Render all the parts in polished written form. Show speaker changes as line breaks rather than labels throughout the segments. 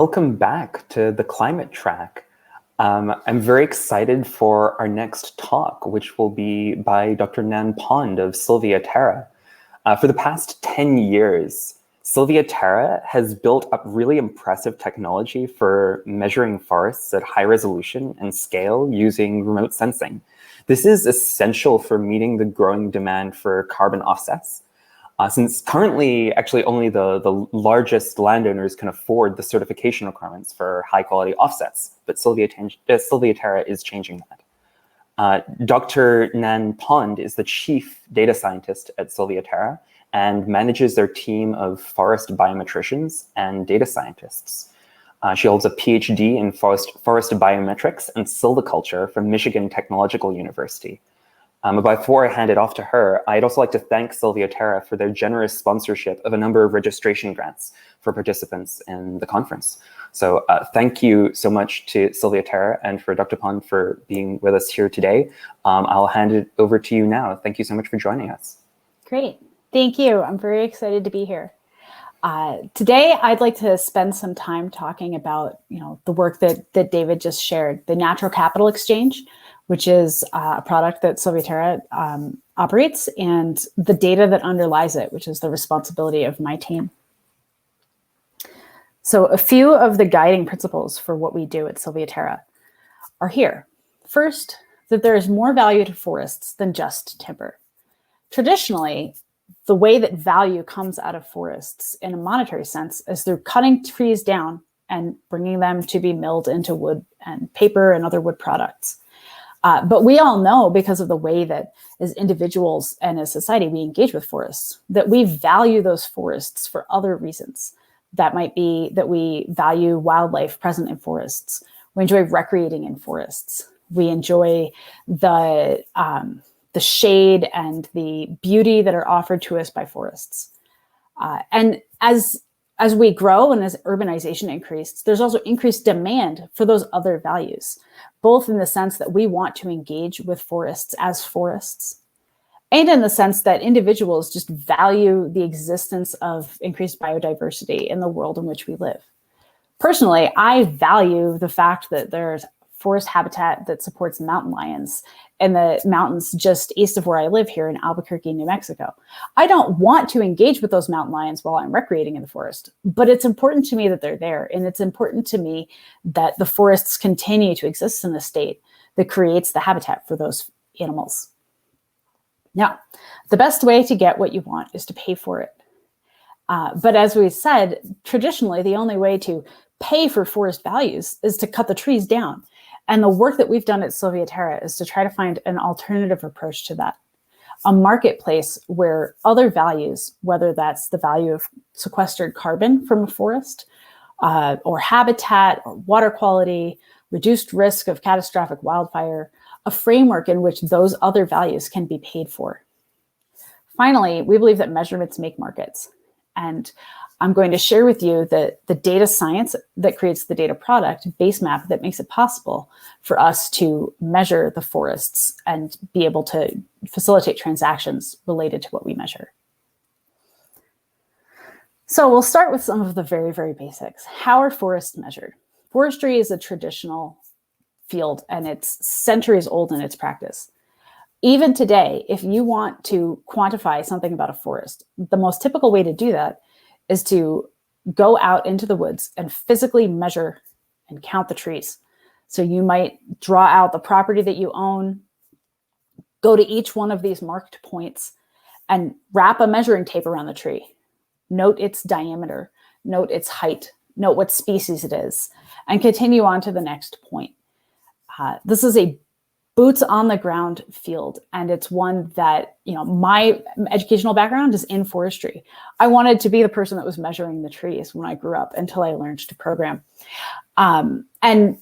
Welcome back to the climate track. I'm very excited for our next talk, which will be by Dr. Nan Pond of SilviaTerra. For the past 10 years, SilviaTerra has built up really impressive technology for measuring forests at high resolution and scale using remote sensing. This is essential for meeting the growing demand for carbon offsets. Since currently, actually only the largest landowners can afford the certification requirements for high quality offsets, but SilviaTerra is changing that. Dr. Nan Pond is the chief data scientist at SilviaTerra and manages their team of forest biometricians and data scientists. She holds a PhD in forest biometrics and silviculture from Michigan Technological University. Before I hand it off to her, I'd also like to thank SilviaTerra for their generous sponsorship of a number of registration grants for participants in the conference. So thank you so much to SilviaTerra and for Dr. Pond for being with us here today. I'll hand it over to you now. Thank you so much for joining us.
Great. Thank you. I'm very excited to be here. Today, I'd like to spend some time talking about the work that David just shared, the Natural Capital Exchange, which is a product that SilviaTerra operates, and the data that underlies it, which is the responsibility of my team. So a few of the guiding principles for what we do at SilviaTerra are here. First, that there is more value to forests than just timber. Traditionally, the way that value comes out of forests in a monetary sense is through cutting trees down and bringing them to be milled into wood and paper and other wood products. But we all know, because of the way that as individuals and as society we engage with forests, that we value those forests for other reasons. That might be that we value wildlife present in forests. We enjoy recreating in forests. We enjoy the shade and the beauty that are offered to us by forests. And as we grow and as urbanization increased, there's also increased demand for those other values, both in the sense that we want to engage with forests as forests, and in the sense that individuals just value the existence of increased biodiversity in the world in which we live. Personally, I value the fact that there's forest habitat that supports mountain lions in the mountains just east of where I live here in Albuquerque, New Mexico. I don't want to engage with those mountain lions while I'm recreating in the forest, but it's important to me that they're there. And it's important to me that the forests continue to exist in a state that creates the habitat for those animals. Now, the best way to get what you want is to pay for it. But as we said, traditionally, the only way to pay for forest values is to cut the trees down. And the work that we've done at SilviaTerra is to try to find an alternative approach to that. A marketplace where other values, whether that's the value of sequestered carbon from a forest, or habitat, or water quality, reduced risk of catastrophic wildfire, a framework in which those other values can be paid for. Finally, we believe that measurements make markets. And I'm going to share with you the data science that creates the data product, Basemap, that makes it possible for us to measure the forests and be able to facilitate transactions related to what we measure. So we'll start with some of the very, very basics. How are forests measured? Forestry is a traditional field and it's centuries old in its practice. Even today, if you want to quantify something about a forest, the most typical way to do that is to go out into the woods and physically measure and count the trees. So you might draw out the property that you own, go to each one of these marked points and wrap a measuring tape around the tree. Note its diameter, note its height, note what species it is, and continue on to the next point. This is a boots on the ground field. And it's one that, my educational background is in forestry. I wanted to be the person that was measuring the trees when I grew up until I learned to program. And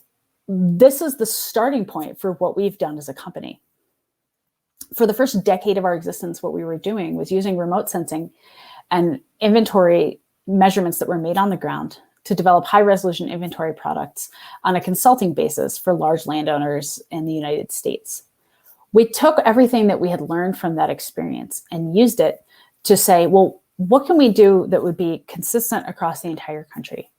this is the starting point for what we've done as a company. For the first decade of our existence, what we were doing was using remote sensing and inventory measurements that were made on the ground to develop high-resolution inventory products on a consulting basis for large landowners in the United States. We took everything that we had learned from that experience and used it to say, well, what can we do that would be consistent across the entire country?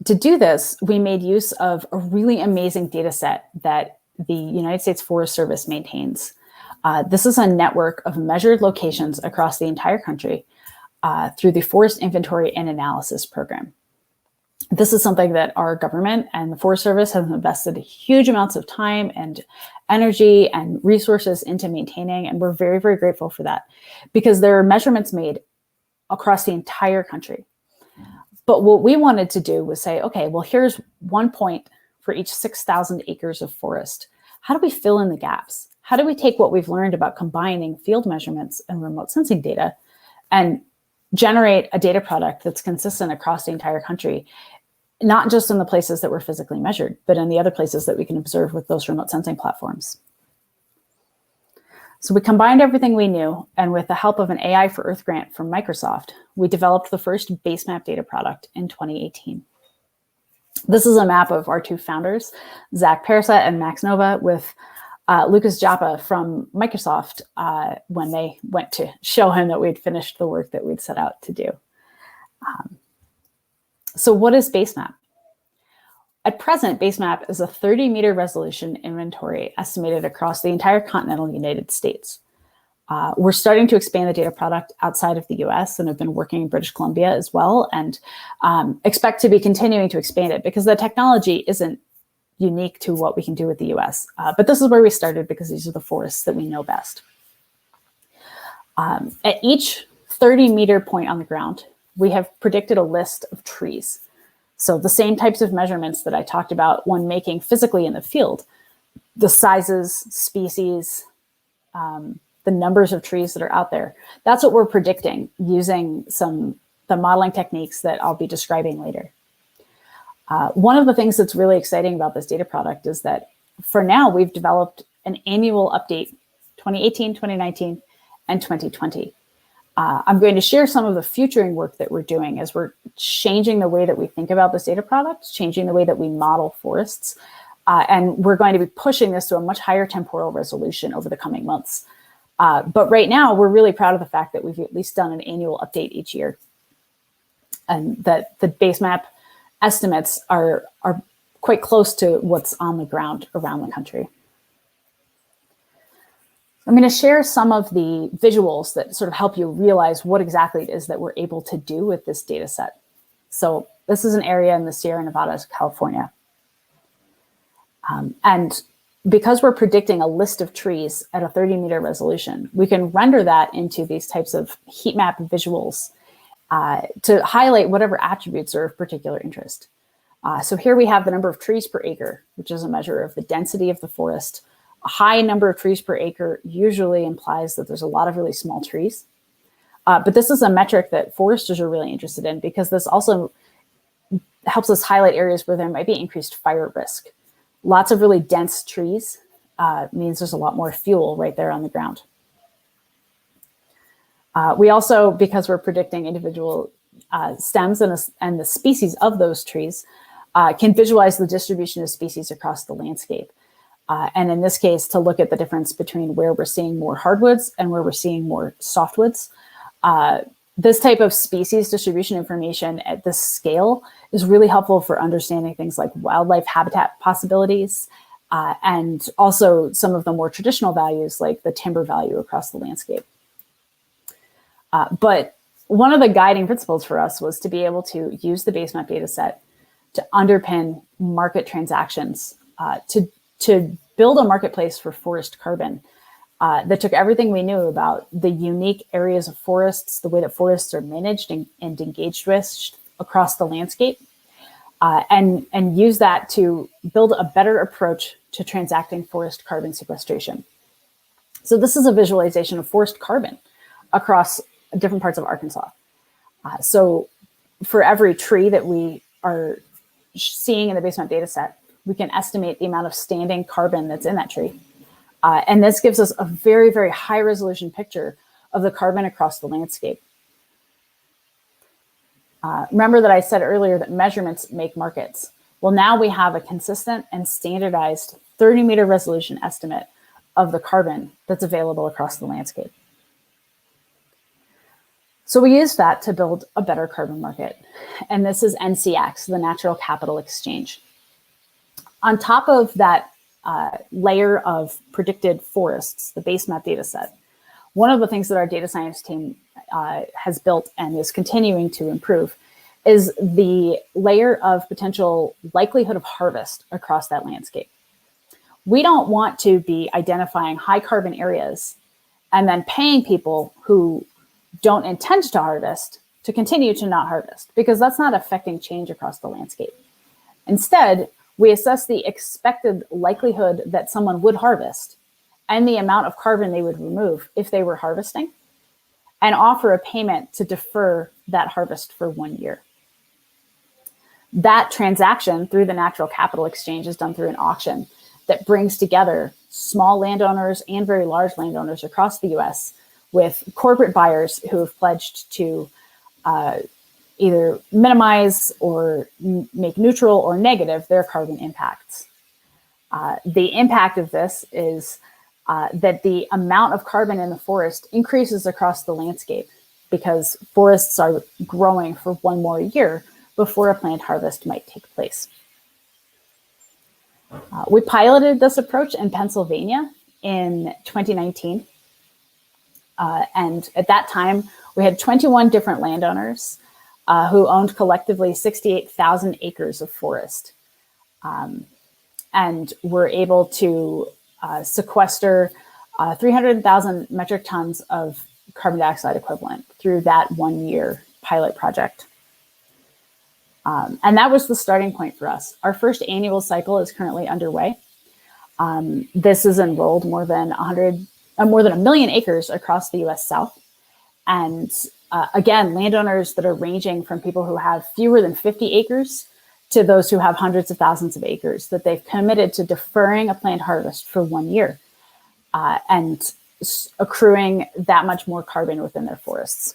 To do this, we made use of a really amazing data set that the United States Forest Service maintains. This is a network of measured locations across the entire country through the Forest Inventory and Analysis Program. This is something that our government and the Forest Service have invested huge amounts of time and energy and resources into maintaining, and we're very, very grateful for that because there are measurements made across the entire country. But what we wanted to do was say, okay, well, here's 1 point for each 6,000 acres of forest. How do we fill in the gaps? How do we take what we've learned about combining field measurements and remote sensing data and generate a data product that's consistent across the entire country, not just in the places that were physically measured, but in the other places that we can observe with those remote sensing platforms? So we combined everything we knew, and with the help of an AI for Earth grant from Microsoft, we developed the first Basemap data product in 2018. This is a map of our two founders, Zach Parasat and Max Nova, with Lucas Joppa from Microsoft when they went to show him that we'd finished the work that we'd set out to do. So what is Basemap? At present, Basemap is a 30-meter resolution inventory estimated across the entire continental United States. We're starting to expand the data product outside of the US and have been working in British Columbia as well, and expect to be continuing to expand it because the technology isn't unique to what we can do with the US. But this is where we started because these are the forests that we know best. At each 30-meter point on the ground, we have predicted a list of trees. So the same types of measurements that I talked about when making physically in the field, the sizes, species, the numbers of trees that are out there, that's what we're predicting using the modeling techniques that I'll be describing later. One of the things that's really exciting about this data product is that for now, we've developed an annual update, 2018, 2019, and 2020. I'm going to share some of the futuring work that we're doing as we're changing the way that we think about this data product, changing the way that we model forests, and we're going to be pushing this to a much higher temporal resolution over the coming months. But right now, we're really proud of the fact that we've at least done an annual update each year, and that the Basemap estimates are quite close to what's on the ground around the country. I'm going to share some of the visuals that sort of help you realize what exactly it is that we're able to do with this data set. So this is an area in the Sierra Nevadas, California. And because we're predicting a list of trees at a 30-meter resolution, we can render that into these types of heat map visuals to highlight whatever attributes are of particular interest. So here we have the number of trees per acre, which is a measure of the density of the forest. A high number of trees per acre usually implies that there's a lot of really small trees. But this is a metric that foresters are really interested in because this also helps us highlight areas where there might be increased fire risk. Lots of really dense trees means there's a lot more fuel right there on the ground. We also, because we're predicting individual stems and the species of those trees, can visualize the distribution of species across the landscape. And in this case, to look at the difference between where we're seeing more hardwoods and where we're seeing more softwoods. This type of species distribution information at this scale is really helpful for understanding things like wildlife habitat possibilities, and also some of the more traditional values like the timber value across the landscape. But one of the guiding principles for us was to be able to use the Basemap data set to underpin market transactions, to build a marketplace for forest carbon that took everything we knew about the unique areas of forests, the way that forests are managed and engaged with across the landscape, and use that to build a better approach to transacting forest carbon sequestration. So this is a visualization of forest carbon across different parts of Arkansas. So for every tree that we are seeing in the Basemap data set, we can estimate the amount of standing carbon that's in that tree. And this gives us a very, very high resolution picture of the carbon across the landscape. Remember that I said earlier that measurements make markets. Well, now we have a consistent and standardized 30-meter resolution estimate of the carbon that's available across the landscape. So we use that to build a better carbon market. And this is NCX, the Natural Capital Exchange. On top of that layer of predicted forests, the Basemap data set, one of the things that our data science team has built and is continuing to improve is the layer of potential likelihood of harvest across that landscape. We don't want to be identifying high carbon areas and then paying people who don't intend to harvest to continue to not harvest, because that's not affecting change across the landscape. Instead, we assess the expected likelihood that someone would harvest and the amount of carbon they would remove if they were harvesting, and offer a payment to defer that harvest for 1 year. That transaction through the Natural Capital Exchange is done through an auction that brings together small landowners and very large landowners across the US with corporate buyers who have pledged to either minimize or make neutral or negative their carbon impacts. The impact of this is that the amount of carbon in the forest increases across the landscape because forests are growing for 1 more year before a planned harvest might take place. We piloted this approach in Pennsylvania in 2019. And at that time, we had 21 different landowners who owned collectively 68,000 acres of forest, and were able to sequester 300,000 metric tons of carbon dioxide equivalent through that 1 year pilot project. And that was the starting point for us. Our first annual cycle is currently underway. This has enrolled more than 1 million acres across the US South. And again, landowners that are ranging from people who have fewer than 50 acres to those who have hundreds of thousands of acres, that they've committed to deferring a planned harvest for 1 year and accruing that much more carbon within their forests.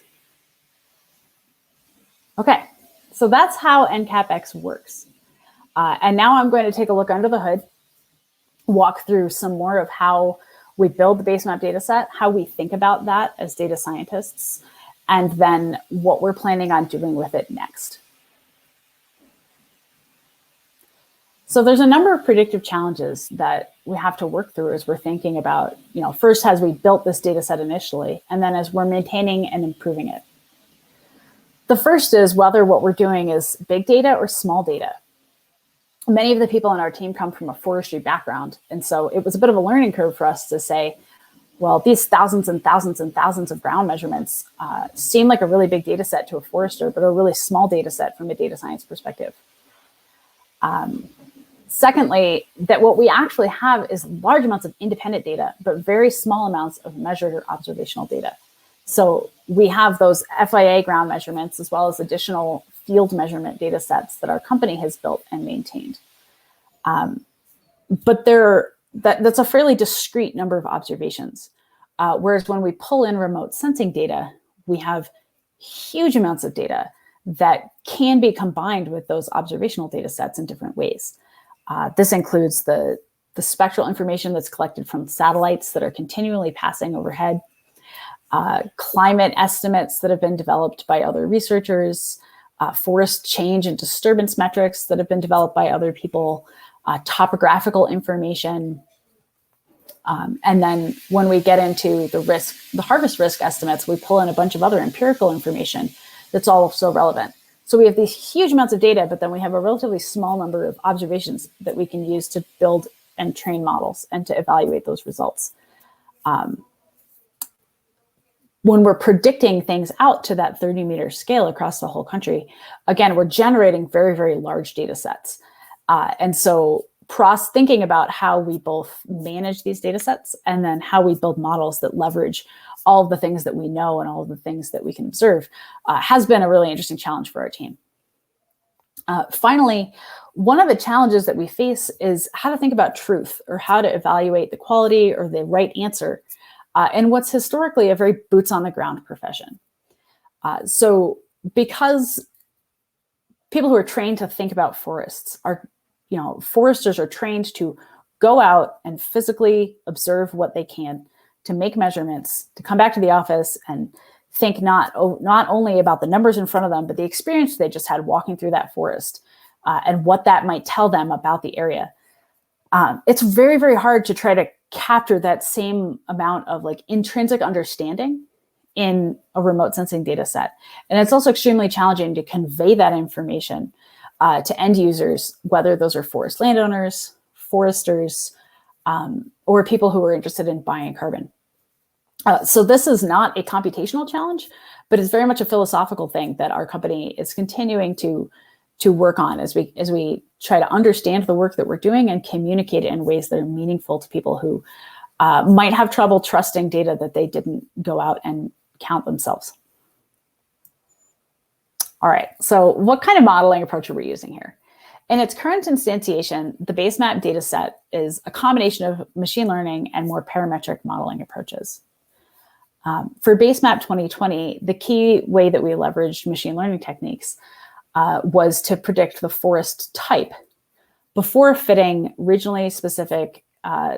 Okay, so that's how NCAPX works. And now I'm going to take a look under the hood, walk through some more of how we build the Basemap data set, how we think about that as data scientists, and then what we're planning on doing with it next. So there's a number of predictive challenges that we have to work through as we're thinking about, first as we built this data set initially, and then as we're maintaining and improving it. The first is whether what we're doing is big data or small data. Many of the people on our team come from a forestry background, and so it was a bit of a learning curve for us to say, well, these thousands and thousands and thousands of ground measurements seem like a really big data set to a forester, but a really small data set from a data science perspective. Secondly, that what we actually have is large amounts of independent data, but very small amounts of measured or observational data. So we have those FIA ground measurements as well as additional field measurement data sets that our company has built and maintained. But that's a fairly discrete number of observations. Whereas when we pull in remote sensing data, we have huge amounts of data that can be combined with those observational data sets in different ways. This includes the spectral information that's collected from satellites that are continually passing overhead, climate estimates that have been developed by other researchers, forest change and disturbance metrics that have been developed by other people, topographical information. And then when we get into the harvest risk estimates, we pull in a bunch of other empirical information that's also relevant. So we have these huge amounts of data, but then we have a relatively small number of observations that we can use to build and train models and to evaluate those results. When we're predicting things out to that 30-meter scale across the whole country, again, we're generating very, very large data sets. And so thinking about how we both manage these data sets and then how we build models that leverage all of the things that we know and all of the things that we can observe has been a really interesting challenge for our team. Finally, one of the challenges that we face is how to think about truth or how to evaluate the quality or the right answer in what's historically a very boots on the ground profession. So because people who are trained to think about forests are, foresters are trained to go out and physically observe what they can, to make measurements, to come back to the office and think not only about the numbers in front of them, but the experience they just had walking through that forest and what that might tell them about the area. It's very, very hard to try to capture that same amount of like intrinsic understanding in a remote sensing data set. And it's also extremely challenging to convey that information to end users, whether those are forest landowners, foresters, or people who are interested in buying carbon. So this is not a computational challenge, but it's very much a philosophical thing that our company is continuing to work on as we try to understand the work that we're doing and communicate it in ways that are meaningful to people who might have trouble trusting data that they didn't go out and count themselves. All right, so what kind of modeling approach are we using here? In its current instantiation, the Basemap data set is a combination of machine learning and more parametric modeling approaches. For Basemap 2020, the key way that we leveraged machine learning techniques was to predict the forest type before fitting regionally specific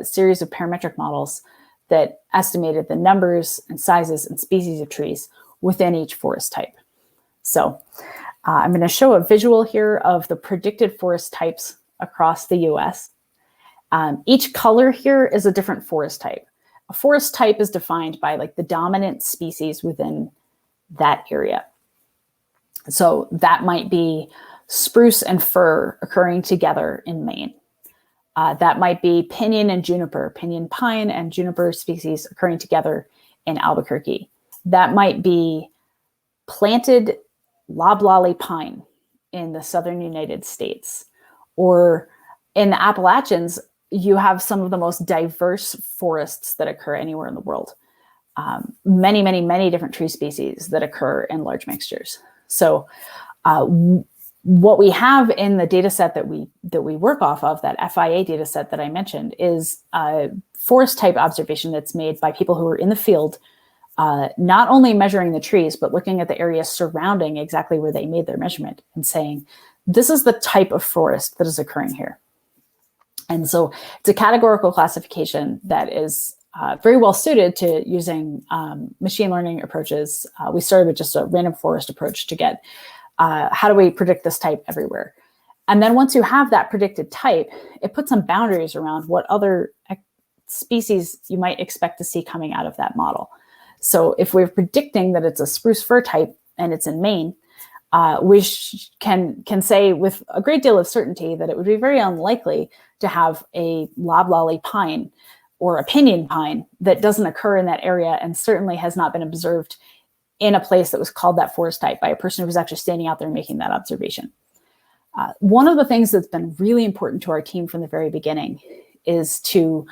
series of parametric models that estimated the numbers and sizes and species of trees within each forest type. So I'm going to show a visual here of the predicted forest types across the US. Each color here is a different forest type. A forest type is defined by like the dominant species within that area. So that might be spruce and fir occurring together in Maine. That might be pinyon and juniper, pinyon pine and juniper species occurring together in Albuquerque. That might be planted loblolly pine in the southern United States. Or in the Appalachians, you have some of the most diverse forests that occur anywhere in the world. Many, many, many different tree species that occur in large mixtures. So what we have in the data set that we work off of, that FIA data set that I mentioned, is a forest type observation that's made by people who are in the field, not only measuring the trees, but looking at the area surrounding exactly where they made their measurement and saying, this is the type of forest that is occurring here. And so it's a categorical classification that is very well suited to using machine learning approaches. We started with just a random forest approach to get how do we predict this type everywhere. And then once you have that predicted type, it puts some boundaries around what other species you might expect to see coming out of that model. So if we're predicting that it's a spruce fir type and it's in Maine, we can say with a great deal of certainty that it would be very unlikely to have a loblolly pine or a pinyon pine that doesn't occur in that area and certainly has not been observed in a place that was called that forest type by a person who was actually standing out there making that observation. One of the things that's been really important to our team from the very beginning is to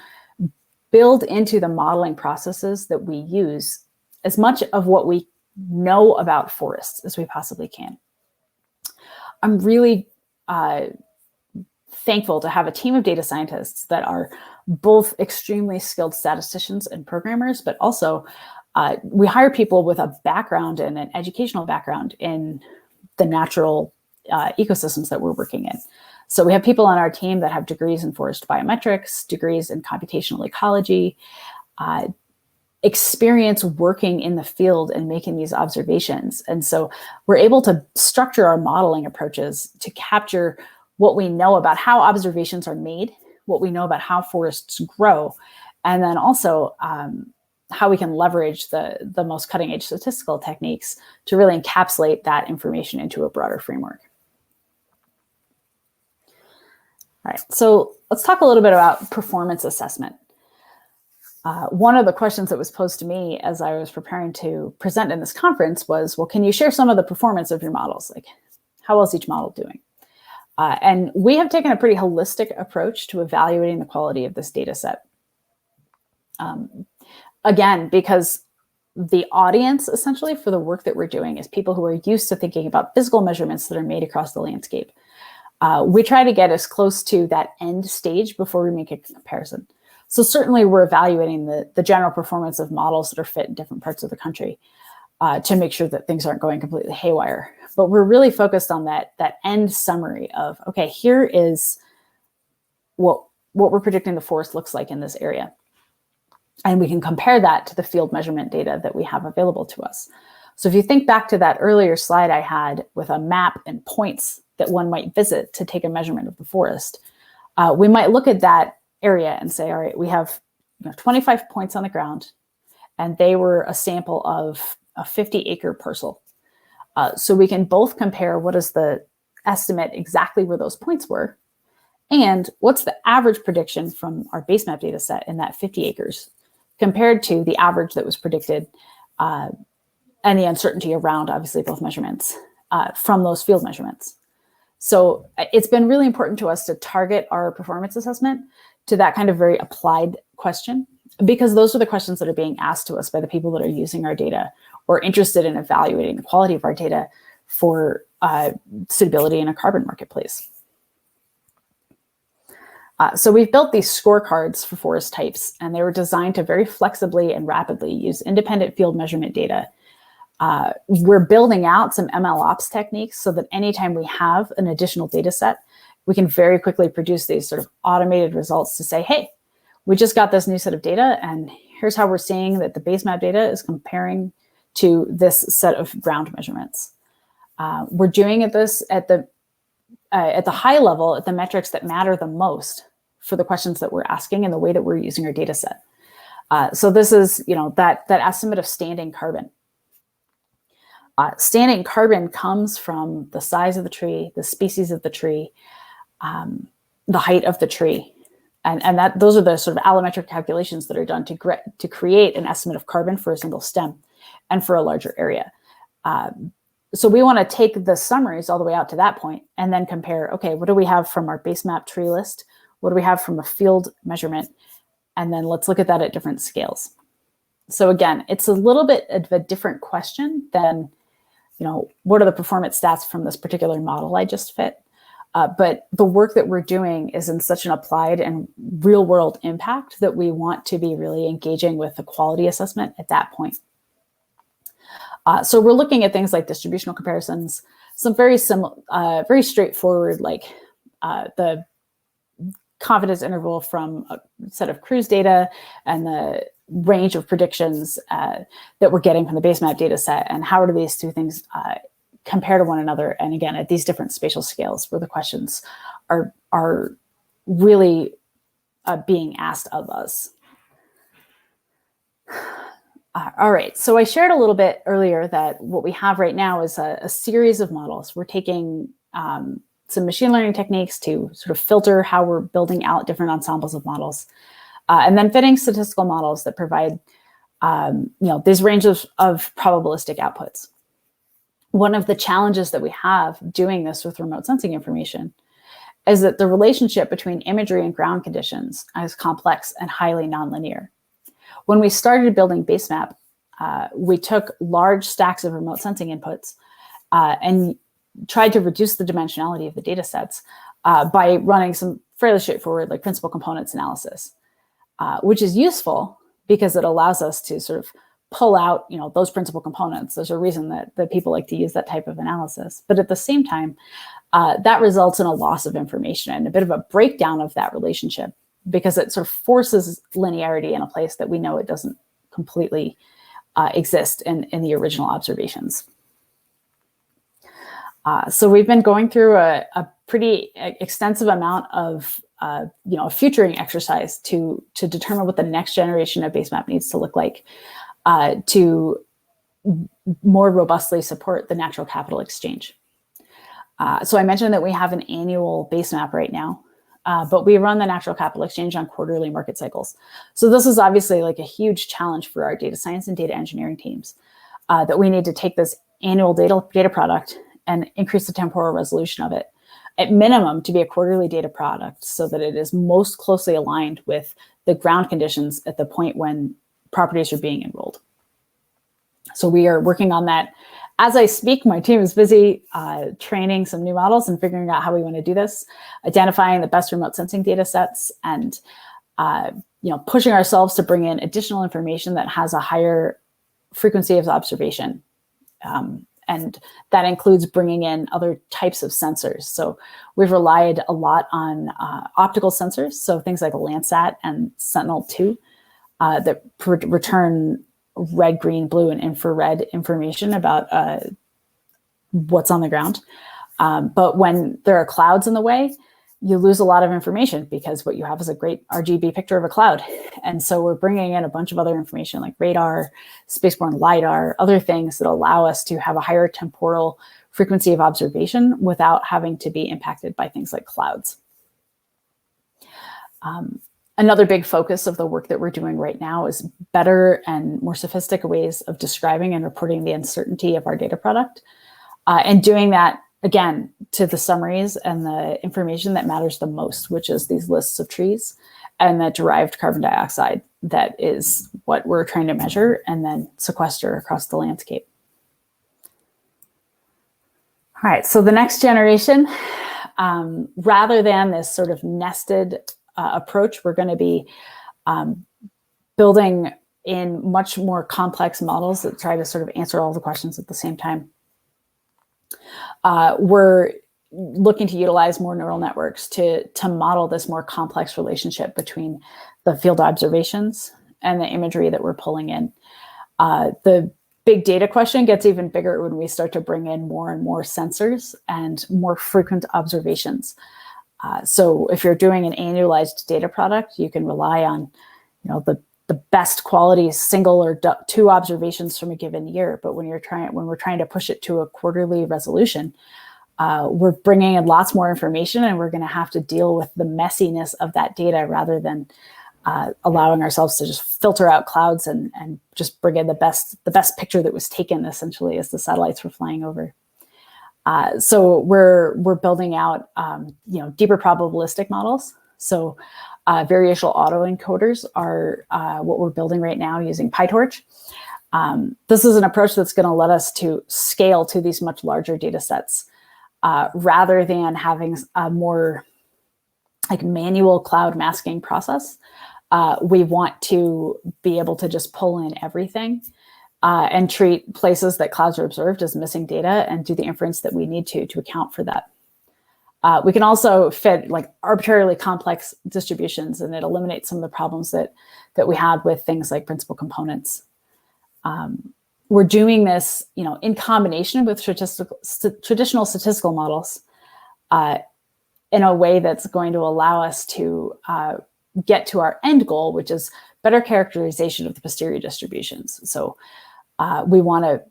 build into the modeling processes that we use as much of what we know about forests as we possibly can. I'm really thankful to have a team of data scientists that are both extremely skilled statisticians and programmers, but also we hire people with a background and an educational background in the natural ecosystems that we're working in. So we have people on our team that have degrees in forest biometrics, degrees in computational ecology, experience working in the field and making these observations. And so we're able to structure our modeling approaches to capture what we know about how observations are made, what we know about how forests grow, and then also how we can leverage the most cutting edge statistical techniques to really encapsulate that information into a broader framework. All right, so let's talk a little bit about performance assessment. One of the questions that was posed to me as I was preparing to present in this conference was, well, can you share some of the performance of your models? Like, how well is each model doing? And we have taken a pretty holistic approach to evaluating the quality of this data set. Again, because the audience essentially for the work that we're doing is people who are used to thinking about physical measurements that are made across the landscape. We try to get as close to that end stage before we make a comparison. So certainly we're evaluating the general performance of models that are fit in different parts of the country to make sure that things aren't going completely haywire. But we're really focused on that end summary of, okay, here is what we're predicting the forest looks like in this area. And we can compare that to the field measurement data that we have available to us. So if you think back to that earlier slide I had with a map and points that one might visit to take a measurement of the forest, we might look at that area and say, all right, we have 25 points on the ground, and they were a sample of a 50-acre parcel. So we can both compare what is the estimate exactly where those points were, and what's the average prediction from our Basemap data set in that 50 acres compared to the average that was predicted and the uncertainty around, obviously, both measurements from those field measurements. So it's been really important to us to target our performance assessment to that kind of very applied question, because those are the questions that are being asked to us by the people that are using our data or interested in evaluating the quality of our data for suitability in a carbon marketplace. So we've built these scorecards for forest types, and they were designed to very flexibly and rapidly use independent field measurement data. We're building out some MLOps techniques so that anytime we have an additional data set, we can very quickly produce these sort of automated results to say, hey, we just got this new set of data, and here's how we're seeing that the Basemap data is comparing to this set of ground measurements. We're doing this at the high level, at the metrics that matter the most for the questions that we're asking and the way that we're using our data set. So this is, that estimate of standing carbon. Standing carbon comes from the size of the tree, the species of the tree, the height of the tree. And those are the sort of allometric calculations that are done to create an estimate of carbon for a single stem and for a larger area. So we want to take the summaries all the way out to that point and then compare, okay, what do we have from our Basemap tree list? What do we have from a field measurement? And then let's look at that at different scales. So again, it's a little bit of a different question than, what are the performance stats from this particular model I just fit? But the work that we're doing is in such an applied and real world impact that we want to be really engaging with the quality assessment at that point. So we're looking at things like distributional comparisons, some very straightforward, like the confidence interval from a set of cruise data and the range of predictions that we're getting from the Basemap data set, and how do these two things compare to one another, and again, at these different spatial scales where the questions are really being asked of us. All right, so I shared a little bit earlier that what we have right now is a series of models. We're taking some machine learning techniques to sort of filter how we're building out different ensembles of models, and then fitting statistical models that provide these ranges of probabilistic outputs. One of the challenges that we have doing this with remote sensing information is that the relationship between imagery and ground conditions is complex and highly nonlinear. When we started building Basemap, we took large stacks of remote sensing inputs and tried to reduce the dimensionality of the data sets by running some fairly straightforward like principal components analysis, which is useful because it allows us to sort of pull out those principal components. There's a reason that people like to use that type of analysis. But at the same time, that results in a loss of information and a bit of a breakdown of that relationship, because it sort of forces linearity in a place that we know it doesn't completely exist in the original observations. So we've been going through a pretty extensive amount of a futuring exercise to determine what the next generation of Basemap needs to look like to more robustly support the natural capital exchange. So I mentioned that we have an annual Basemap right now, but we run the natural capital exchange on quarterly market cycles. So this is obviously like a huge challenge for our data science and data engineering teams, that we need to take this annual data product and increase the temporal resolution of it, at minimum to be a quarterly data product, so that it is most closely aligned with the ground conditions at the point when properties are being enrolled. So we are working on that. As I speak, my team is busy training some new models and figuring out how we want to do this, identifying the best remote sensing data sets, and pushing ourselves to bring in additional information that has a higher frequency of observation. And that includes bringing in other types of sensors. So we've relied a lot on optical sensors, so things like Landsat and Sentinel-2, that return red, green, blue, and infrared information about what's on the ground. But when there are clouds in the way, you lose a lot of information because what you have is a great RGB picture of a cloud. And so we're bringing in a bunch of other information like radar, spaceborne LiDAR, other things that allow us to have a higher temporal frequency of observation without having to be impacted by things like clouds. Another big focus of the work that we're doing right now is better and more sophisticated ways of describing and reporting the uncertainty of our data product. And doing that, again, to the summaries and the information that matters the most, which is these lists of trees and the derived carbon dioxide that is what we're trying to measure and then sequester across the landscape. All right, so the next generation, rather than this sort of nested approach, we're going to be building in much more complex models that try to sort of answer all the questions at the same time. We're looking to utilize more neural networks to model this more complex relationship between the field observations and the imagery that we're pulling in. The big data question gets even bigger when we start to bring in more and more sensors and more frequent observations. So if you're doing an annualized data product, you can rely on, the best quality single or two observations from a given year. But when we're trying to push it to a quarterly resolution, we're bringing in lots more information, and we're going to have to deal with the messiness of that data rather than allowing ourselves to just filter out clouds and just bring in the best picture that was taken essentially as the satellites were flying over. So we're building out deeper probabilistic models. So variational autoencoders are what we're building right now using PyTorch. This is an approach that's going to let us to scale to these much larger data sets rather than having a more like manual cloud masking process. We want to be able to just pull in everything and treat places that clouds are observed as missing data and do the inference that we need to account for that. We can also fit like arbitrarily complex distributions, and it eliminates some of the problems that we had with things like principal components. We're doing this, in combination with traditional statistical models in a way that's going to allow us to get to our end goal, which is better characterization of the posterior distributions. So we want to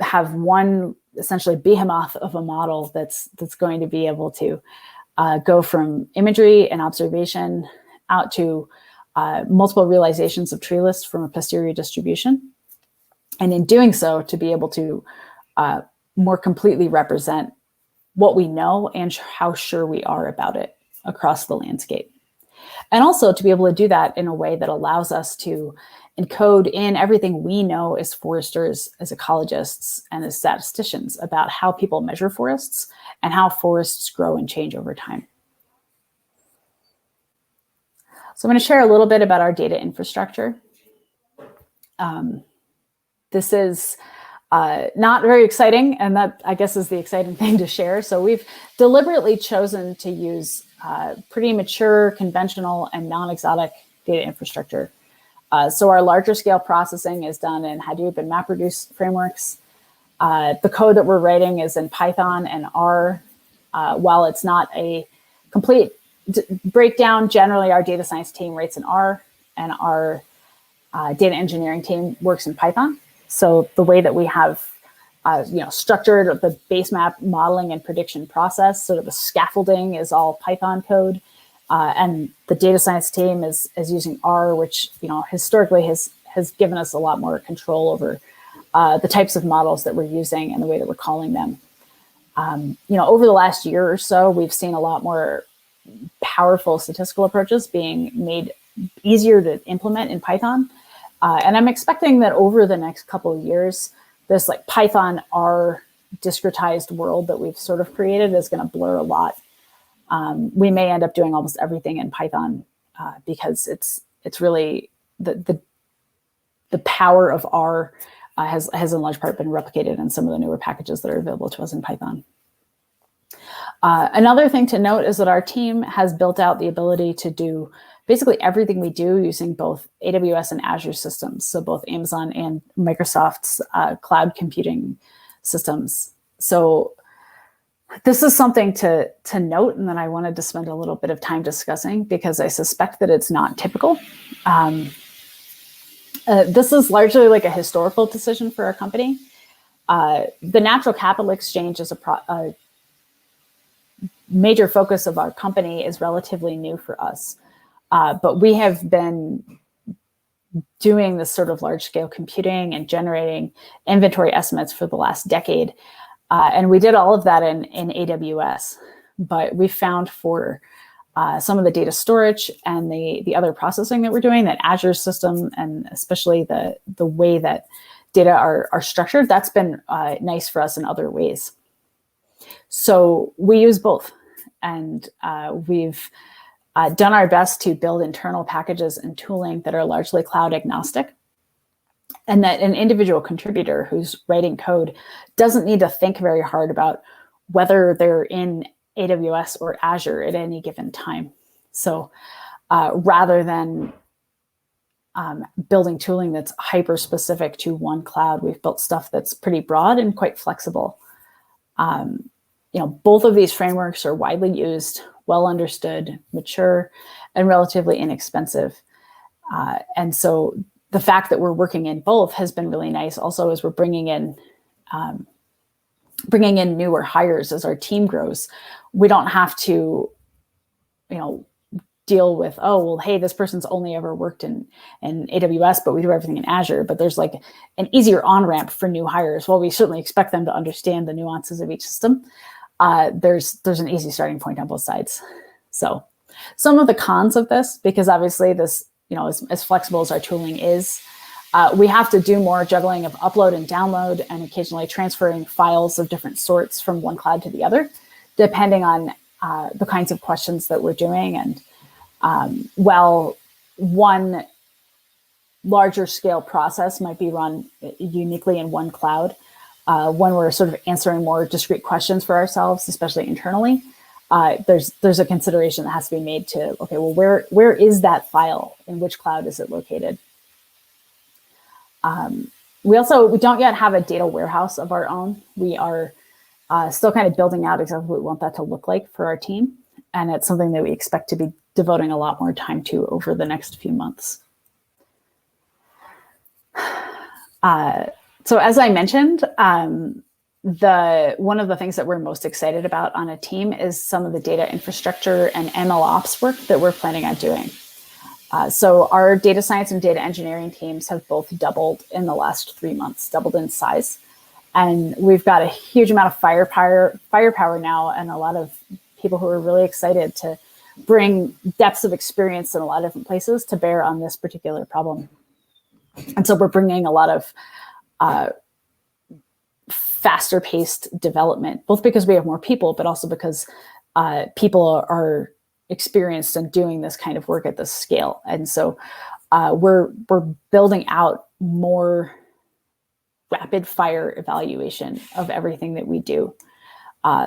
have one essentially behemoth of a model that's going to be able to go from imagery and observation out to multiple realizations of tree lists from a posterior distribution. And in doing so, to be able to more completely represent what we know and how sure we are about it across the landscape. And also to be able to do that in a way that allows us to encode in everything we know as foresters, as ecologists, and as statisticians about how people measure forests and how forests grow and change over time. So I'm going to share a little bit about our data infrastructure. This is not very exciting, and that, I guess, is the exciting thing to share. So we've deliberately chosen to use pretty mature, conventional, and non-exotic data infrastructure. So our larger scale processing is done in Hadoop and MapReduce frameworks. The code that we're writing is in Python and R. While it's not a complete breakdown, generally our data science team writes in R, and our data engineering team works in Python. So the way that we have structured the Basemap modeling and prediction process, sort of the scaffolding is all Python code. And the data science team is using R, which historically has given us a lot more control over the types of models that we're using and the way that we're calling them. Over the last year or so, we've seen a lot more powerful statistical approaches being made easier to implement in Python. And I'm expecting that over the next couple of years, this like Python R discretized world that we've sort of created is going to blur a lot. We may end up doing almost everything in Python because it's really the power of R has in large part been replicated in some of the newer packages that are available to us in Python. Another thing to note is that our team has built out the ability to do basically everything we do using both AWS and Azure systems, so both Amazon and Microsoft's cloud computing systems. So this is something to note, and that I wanted to spend a little bit of time discussing, because I suspect that it's not typical. This is largely like a historical decision for our company. The natural capital exchange is a major focus of our company, is relatively new for us. But we have been doing this sort of large scale computing and generating inventory estimates for the last decade. And we did all of that in AWS, but we found for some of the data storage and the other processing that we're doing, that Azure system, and especially the way that data are structured, that's been nice for us in other ways. So we use both, and we've done our best to build internal packages and tooling that are largely cloud agnostic, and that an individual contributor who's writing code doesn't need to think very hard about whether they're in AWS or Azure at any given time. So rather than building tooling that's hyper specific to one cloud, we've built stuff that's pretty broad and quite flexible. Both of these frameworks are widely used, well understood, mature, and relatively inexpensive. And so the fact that we're working in both has been really nice. Also, as we're bringing in newer hires as our team grows, we don't have to, deal with, oh, well, hey, this person's only ever worked in AWS, but we do everything in Azure. But there's like an easier on-ramp for new hires. While we certainly expect them to understand the nuances of each system, there's an easy starting point on both sides. So some of the cons of this, because obviously this, as flexible as our tooling is, we have to do more juggling of upload and download, and occasionally transferring files of different sorts from one cloud to the other, depending on the kinds of questions that we're doing. And while one larger scale process might be run uniquely in one cloud, when we're sort of answering more discrete questions for ourselves, especially internally, there's a consideration that has to be made to, okay, well, where is that file? In which cloud is it located? We don't yet have a data warehouse of our own. We are still kind of building out exactly what we want that to look like for our team. And it's something that we expect to be devoting a lot more time to over the next few months. So as I mentioned, one of the things that we're most excited about on a team is some of the data infrastructure and ML ops work that we're planning on doing. So our data science and data engineering teams have both doubled in the last 3 months, doubled in size. And we've got a huge amount of firepower now, and a lot of people who are really excited to bring depths of experience in a lot of different places to bear on this particular problem. And so we're bringing a lot of faster paced development, both because we have more people, but also because people are experienced in doing this kind of work at this scale. And so we're building out more rapid fire evaluation of everything that we do,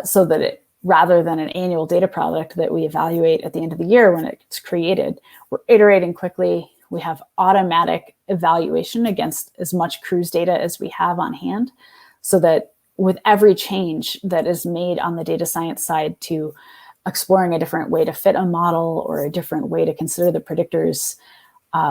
so that rather than an annual data product that we evaluate at the end of the year when it's created, we're iterating quickly. We have automatic evaluation against as much cruise data as we have on hand, so that with every change that is made on the data science side to exploring a different way to fit a model or a different way to consider the predictors,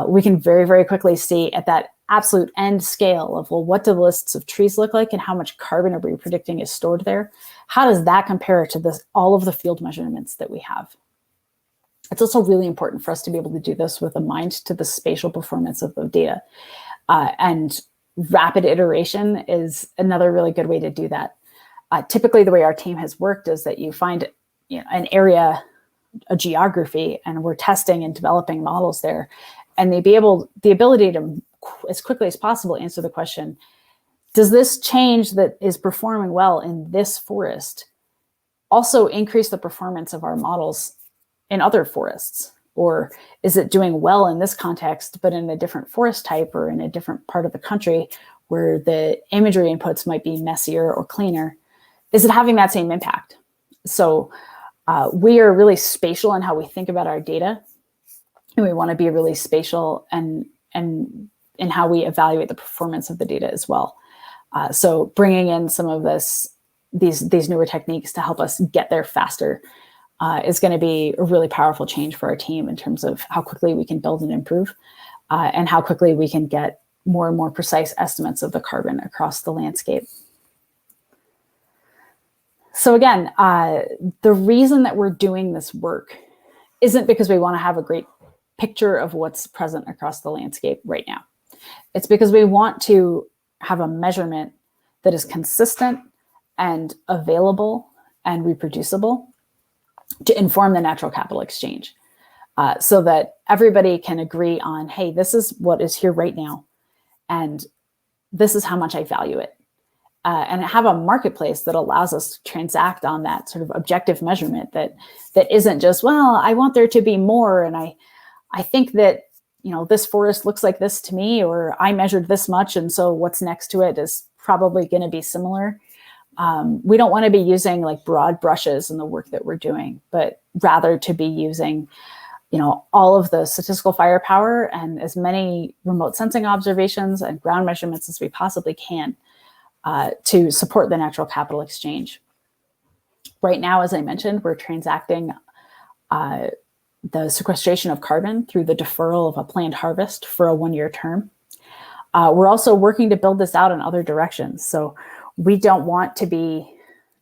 we can very, very quickly see at that absolute end scale of, well, what do the lists of trees look like and how much carbon are we predicting is stored there? How does that compare to all of the field measurements that we have? It's also really important for us to be able to do this with a mind to the spatial performance of the data. And rapid iteration is another really good way to do that. Typically, the way our team has worked is that you find an area, a geography, and we're testing and developing models there. And the ability to, as quickly as possible, answer the question, does this change that is performing well in this forest also increase the performance of our models in other forests? Or is it doing well in this context, but in a different forest type or in a different part of the country where the imagery inputs might be messier or cleaner? Is it having that same impact? So we are really spatial in how we think about our data, and we want to be really spatial and in how we evaluate the performance of the data as well. So bringing in some of these newer techniques to help us get there faster is going to be a really powerful change for our team in terms of how quickly we can build and improve, and how quickly we can get more and more precise estimates of the carbon across the landscape. So again, the reason that we're doing this work isn't because we want to have a great picture of what's present across the landscape right now. It's because we want to have a measurement that is consistent and available and reproducible to inform the natural capital exchange, so that everybody can agree on, hey, this is what is here right now, and this is how much I value it. And have a marketplace that allows us to transact on that sort of objective measurement that isn't just, well, I want there to be more, and I think that, you know, this forest looks like this to me, or I measured this much, and so what's next to it is probably going to be similar. We don't want to be using like broad brushes in the work that we're doing, but rather to be using, you know, all of the statistical firepower and as many remote sensing observations and ground measurements as we possibly can to support the natural capital exchange. Right now, as I mentioned, we're transacting the sequestration of carbon through the deferral of a planned harvest for a 1-year term. We're also working to build this out in other directions. So we don't want to be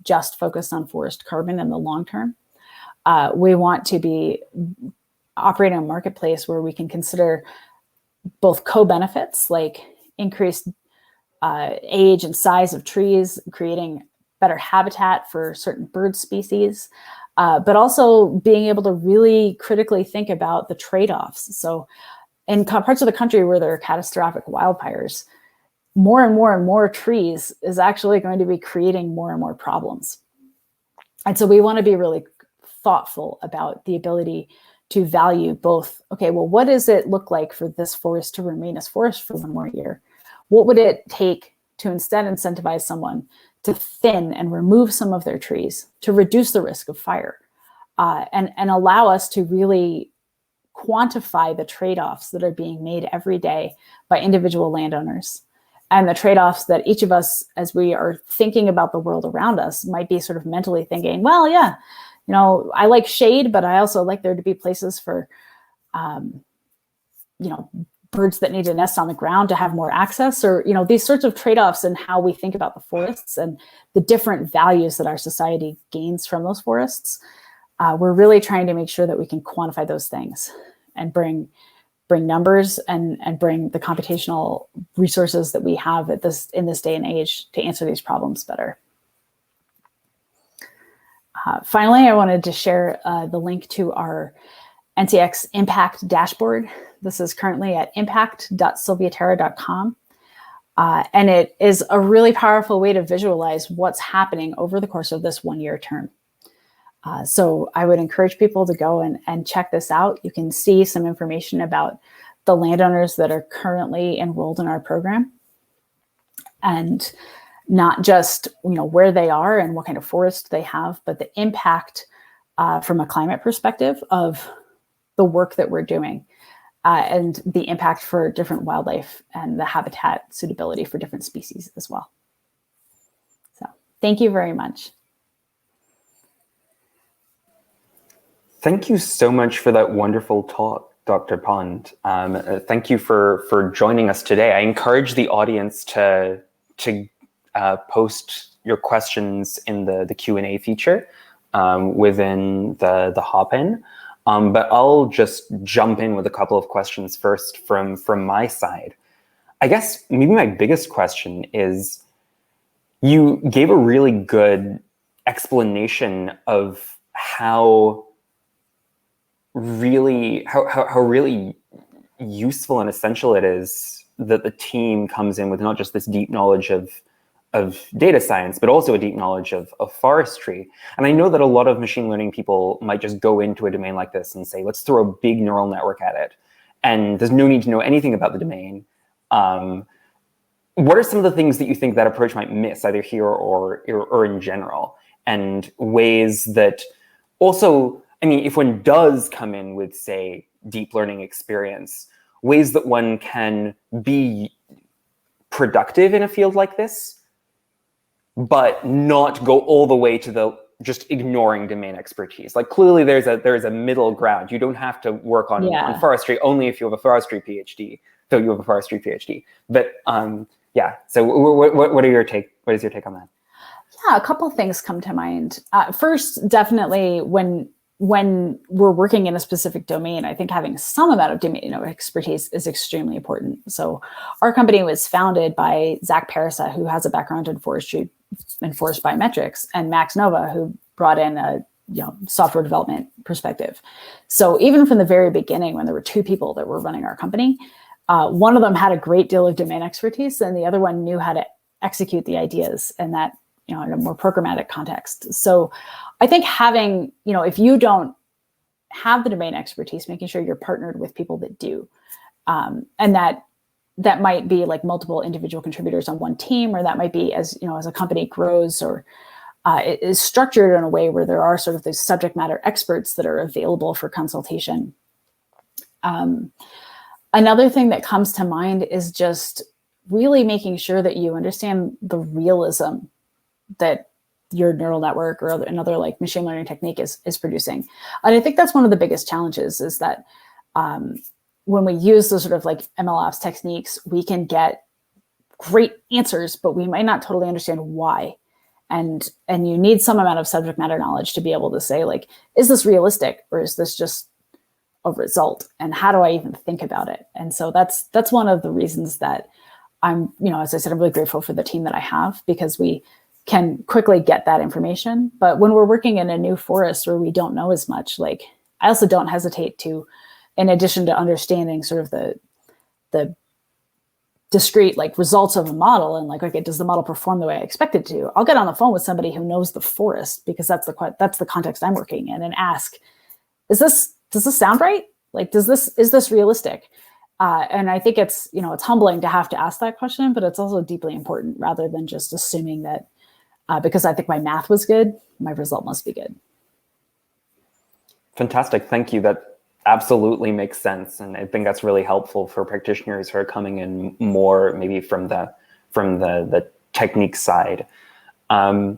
just focused on forest carbon in the long term. We want to be operating a marketplace where we can consider both co-benefits, like increased age and size of trees, creating better habitat for certain bird species, but also being able to really critically think about the trade-offs. So in parts of the country where there are catastrophic wildfires, more and more and more trees is actually going to be creating more and more problems. And so we want to be really thoughtful about the ability to value both, okay, well, what does it look like for this forest to remain as forest for 1 more year? What would it take to instead incentivize someone to thin and remove some of their trees to reduce the risk of fire, and allow us to really quantify the trade-offs that are being made every day by individual landowners, and the trade-offs that each of us, as we are thinking about the world around us, might be sort of mentally thinking, well, yeah, you know, I like shade, but I also like there to be places for, you know, birds that need to nest on the ground to have more access, or, you know, these sorts of trade-offs in how we think about the forests and the different values that our society gains from those forests. We're really trying to make sure that we can quantify those things and bring numbers and bring the computational resources that we have in this day and age to answer these problems better. Finally, I wanted to share the link to our NCX Impact dashboard. This is currently at impact.silviaterra.com. And it is a really powerful way to visualize what's happening over the course of this 1-year term. So I would encourage people to go and check this out. You can see some information about the landowners that are currently enrolled in our program, and not just, you know, where they are and what kind of forest they have, but the impact from a climate perspective of the work that we're doing, and the impact for different wildlife and the habitat suitability for different species as well. So thank you very much.
Thank you so much for that wonderful talk, Dr. Pond. Thank you for joining us today. I encourage the audience to post your questions in the Q&A feature within the hop-in. But I'll just jump in with a couple of questions first from my side. I guess maybe my biggest question is, you gave a really good explanation of how really useful and essential it is that the team comes in with not just this deep knowledge of data science, but also a deep knowledge of forestry. And I know that a lot of machine learning people might just go into a domain like this and say, let's throw a big neural network at it, and there's no need to know anything about the domain. What are some of the things that you think that approach might miss, either here or in general? and ways that also, I mean, if one does come in with, say, deep learning experience, ways that one can be productive in a field like this, but not go all the way to the just ignoring domain expertise. Like clearly there's a middle ground. You don't have to work on forestry only if you have a forestry PhD, though you have a forestry PhD. But yeah, so what is your take on that?
Yeah, a couple of things come to mind. First, definitely when we're working in a specific domain, I think having some amount of domain expertise is extremely important. So our company was founded by Zach Parasa, who has a background in forestry and forest biometrics, and Max Nova, who brought in a software development perspective. So even from the very beginning, when there were two people that were running our company, one of them had a great deal of domain expertise, and the other one knew how to execute the ideas, and that in a more programmatic context. So I think having, if you don't have the domain expertise, making sure you're partnered with people that do, and that might be like multiple individual contributors on one team, or that might be as a company grows, or it is structured in a way where there are sort of these subject matter experts that are available for consultation. Another thing that comes to mind is just really making sure that you understand the realism that your neural network or another like machine learning technique is producing. And I think that's one of the biggest challenges, is that when we use those sort of like MLOps techniques, we can get great answers, but we might not totally understand why. And you need some amount of subject matter knowledge to be able to say, like, is this realistic, or is this just a result? And how do I even think about it? And so that's one of the reasons that I'm, as I said, I'm really grateful for the team that I have, because we can quickly get that information. But when we're working in a new forest where we don't know as much, like, I also don't hesitate to, in addition to understanding sort of the discrete like results of a model and like, okay, does the model perform the way I expect it to? I'll get on the phone with somebody who knows the forest, because that's the context I'm working in, and ask, does this sound right? Like, is this realistic? And I think it's humbling to have to ask that question, but it's also deeply important, rather than just assuming that because I think my math was good, my result must be good.
Fantastic. Thank you. That absolutely makes sense. And I think that's really helpful for practitioners who are coming in more maybe from the technique side. I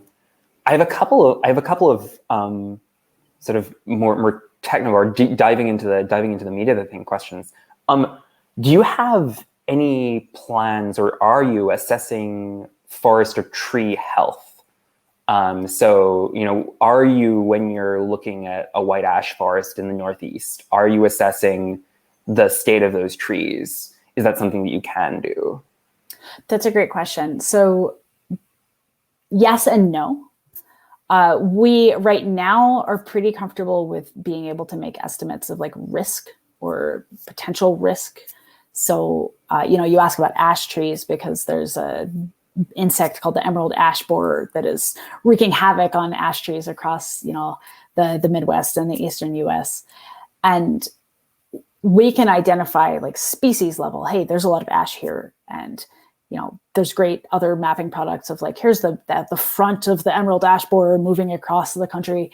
have a couple of sort of more technical or diving into the meat of the thing questions. Do you have any plans, or are you assessing forest or tree health? So, are you, when you're looking at a white ash forest in the Northeast, are you assessing the state of those trees? Is that something that you can do?
That's a great question. So yes and no. We right now are pretty comfortable with being able to make estimates of like risk or potential risk. So, you ask about ash trees because there's a insect called the emerald ash borer that is wreaking havoc on ash trees across, the Midwest and the Eastern US. And we can identify like species level, hey, there's a lot of ash here. And, there's great other mapping products of like, here's the front of the emerald ash borer moving across the country.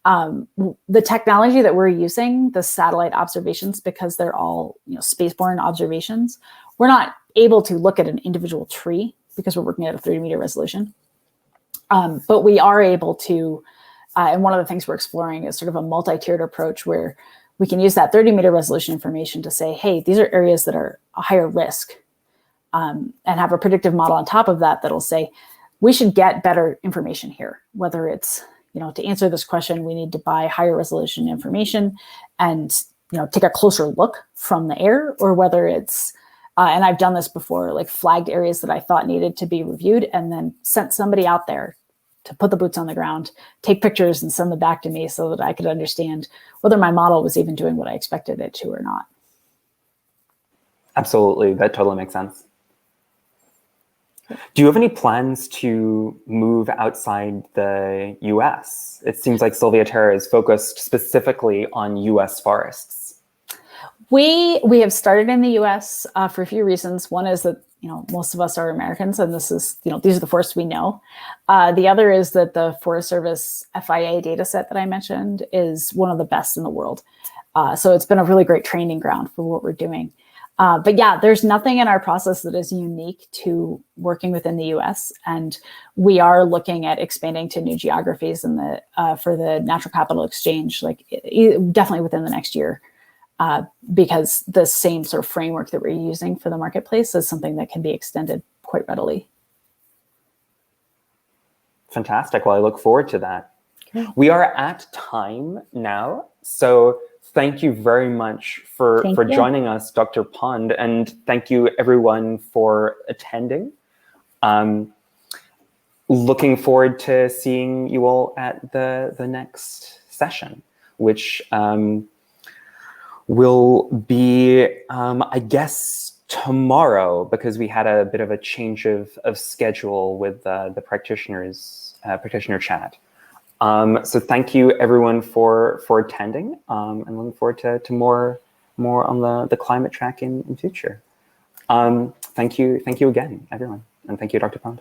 The technology that we're using, the satellite observations, because they're all, spaceborne observations, we're not able to look at an individual tree because we're working at a 30-meter resolution. But we are able to, and one of the things we're exploring is sort of a multi-tiered approach where we can use that 30-meter resolution information to say, hey, these are areas that are a higher risk, and have a predictive model on top of that that'll say, we should get better information here, whether it's, to answer this question, we need to buy higher resolution information and, take a closer look from the air, or whether it's, and I've done this before, like flagged areas that I thought needed to be reviewed and then sent somebody out there to put the boots on the ground, take pictures and send them back to me so that I could understand whether my model was even doing what I expected it to or not.
Absolutely. That totally makes sense. Do you have any plans to move outside the US? It seems like SilviaTerra is focused specifically on US forests.
We have started in the US for a few reasons. One is that most of us are Americans, and this is, these are the forests we know. The other is that the Forest Service FIA data set that I mentioned is one of the best in the world. So it's been a really great training ground for what we're doing. But yeah, there's nothing in our process that is unique to working within the US. And we are looking at expanding to new geographies in for the Natural Capital Exchange, definitely within the next year. Because the same sort of framework that we're using for the marketplace is something that can be extended quite readily.
Fantastic. Well, I look forward to that. Okay. We are at time now. So thank you very much for joining us, Dr. Pond, and thank you everyone for attending. Looking forward to seeing you all at the next session, which will be, I guess, tomorrow, because we had a bit of a change of schedule with the practitioner chat. So thank you everyone for attending, and looking forward to more on the climate track in future. Thank you again, everyone, and thank you, Dr. Pond.